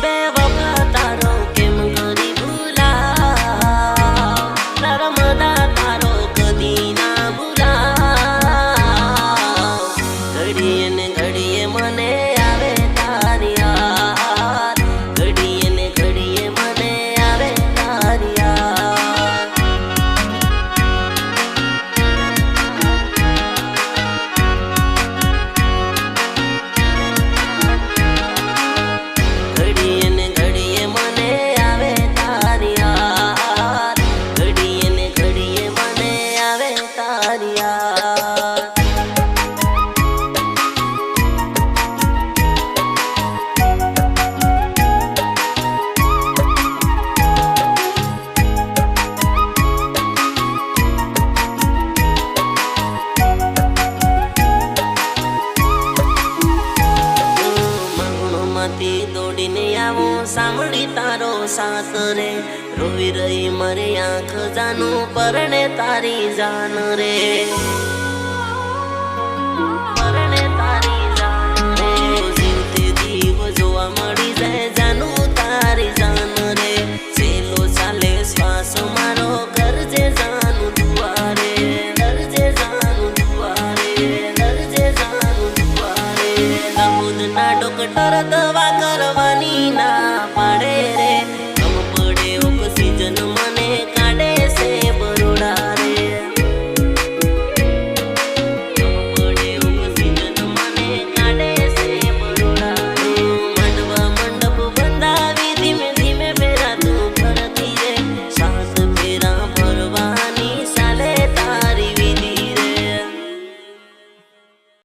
બેવફા તારો કેમ કરી ભૂલાવ, નર્મદા તારો કદી ના ભૂલાવ. ઘડીએ ને ઘડીએ મને આવે તારી યાદ, ઘડીએ ને ઘડીએ મને આવે તારી યાદ. ઘડીએ ને ઘડીએ મને આવે તારી યાદ, ઘડીએ ને ઘડીએ મને આવે તારી યાદ. માંથી દોડીને આવો સાંભળી તારો સાથ રે, રોવી રહી મારી આંખ જાનું પરણે તારી જાન રે.